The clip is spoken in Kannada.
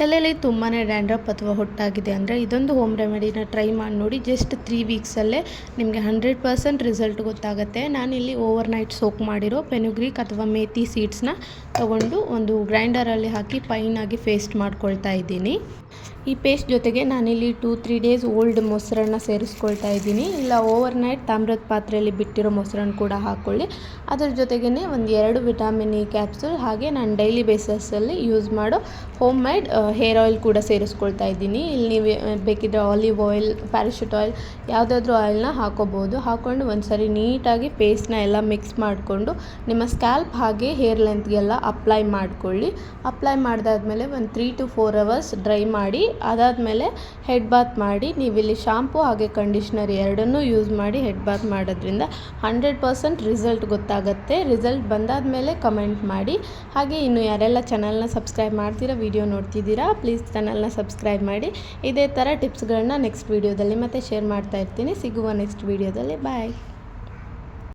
ತಲೆಯಲ್ಲಿ ತುಂಬಾ ಡ್ಯಾಂಡ್ರಫ್ ಅಥವಾ ಹೊಟ್ಟಾಗಿದೆ ಅಂದರೆ ಇದೊಂದು ಹೋಮ್ ರೆಮಿಡಿನ ಟ್ರೈ ಮಾಡಿ ನೋಡಿ. ಜಸ್ಟ್ 3 ವೀಕ್ಸಲ್ಲೇ ನಿಮಗೆ 100% ರಿಸಲ್ಟ್ ಗೊತ್ತಾಗುತ್ತೆ. ನಾನಿಲ್ಲಿ ಓವರ್ನೈಟ್ ಸೋಕ್ ಮಾಡಿರೋ ಫೆನುಗ್ರೀಕ್ ಅಥವಾ ಮೇಥಿ ಸೀಡ್ಸ್ನ ತೊಗೊಂಡು ಒಂದು ಗ್ರೈಂಡರಲ್ಲಿ ಹಾಕಿ ಫೈನಾಗಿ ಪೇಸ್ಟ್ ಮಾಡ್ಕೊಳ್ತಾ ಇದ್ದೀನಿ. ಈ ಪೇಸ್ಟ್ ಜೊತೆಗೆ ನಾನಿಲ್ಲಿ 2-3 ಡೇಸ್ ಓಲ್ಡ್ ಮೊಸರನ್ನ ಸೇರಿಸ್ಕೊಳ್ತಾ ಇದ್ದೀನಿ. ಇಲ್ಲ ಓವರ್ನೈಟ್ ತಾಮ್ರದ ಪಾತ್ರೆಯಲ್ಲಿ ಬಿಟ್ಟಿರೋ ಮೊಸರನ್ನ ಕೂಡ ಹಾಕ್ಕೊಳ್ಳಿ. ಅದರ ಜೊತೆಗೇ ಒಂದು 2 ವಿಟಮಿನ್ ಇ ಕ್ಯಾಪ್ಸೂಲ್, ಹಾಗೆ ನಾನು ಡೈಲಿ ಬೇಸಿಸಲ್ಲಿ ಯೂಸ್ ಮಾಡೋ ಹೋಮ್ ಮೇಡ್ ಹೇರ್ ಆಯಿಲ್ ಕೂಡ ಸೇರಿಸ್ಕೊಳ್ತಾ ಇದ್ದೀನಿ. ಇಲ್ಲಿ ನೀವು ಬೇಕಿದ್ದರೆ ಆಲಿವ್ ಆಯಿಲ್, ಪ್ಯಾರಾಶೂಟ್ ಆಯಿಲ್ ಯಾವುದಾದ್ರೂ ಆಯಿಲ್ನ ಹಾಕೋಬೋದು. ಹಾಕ್ಕೊಂಡು ಒಂದು ಸರಿ ನೀಟಾಗಿ ಪೇಸ್ಟ್ನ ಎಲ್ಲ ಮಿಕ್ಸ್ ಮಾಡಿಕೊಂಡು ನಿಮ್ಮ ಸ್ಕ್ಯಾಲ್ಪ್ ಹಾಗೆ ಹೇರ್ ಲೆಂತ್ಗೆಲ್ಲ ಅಪ್ಲೈ ಮಾಡಿಕೊಳ್ಳಿ. ಅಪ್ಲೈ ಮಾಡಿದಾದ್ಮೇಲೆ ಒಂದು 3 to 4 ಅವರ್ಸ್ ಡ್ರೈ ಮಾಡಿ, ಅದಾದಮೇಲೆ ಹೆಡ್ ಬಾತ್ ಮಾಡಿ. ನೀವಿಲ್ಲಿ ಶಾಂಪು ಹಾಗೆ ಕಂಡೀಷ್ನರ್ ಎರಡನ್ನೂ ಯೂಸ್ ಮಾಡಿ ಹೆಡ್ ಬಾತ್ ಮಾಡೋದ್ರಿಂದ 100% ರಿಸಲ್ಟ್ ಗೊತ್ತಾಗುತ್ತೆ. ರಿಸಲ್ಟ್ ಬಂದಾದಮೇಲೆ ಕಮೆಂಟ್ ಮಾಡಿ. ಹಾಗೆ ಇನ್ನು ಯಾರೆಲ್ಲ ಚಾನಲ್ನ ಸಬ್ಸ್ಕ್ರೈಬ್ ಮಾಡ್ತೀರಾ, ವಿಡಿಯೋ ನೋಡ್ತಿದ್ದೀರಾ, ಪ್ಲೀಸ್ ಚಾನಲ್ನ ಸಬ್ಸ್ಕ್ರೈಬ್ ಮಾಡಿ. ಇದೇ ಥರ ಟಿಪ್ಸ್ಗಳನ್ನ ನೆಕ್ಸ್ಟ್ ವೀಡಿಯೋದಲ್ಲಿ ಮತ್ತೆ ಶೇರ್ ಮಾಡ್ತಾ ಇರ್ತೀನಿ. ಸಿಗುವ ನೆಕ್ಸ್ಟ್ ವೀಡಿಯೋದಲ್ಲಿ. ಬಾಯ್.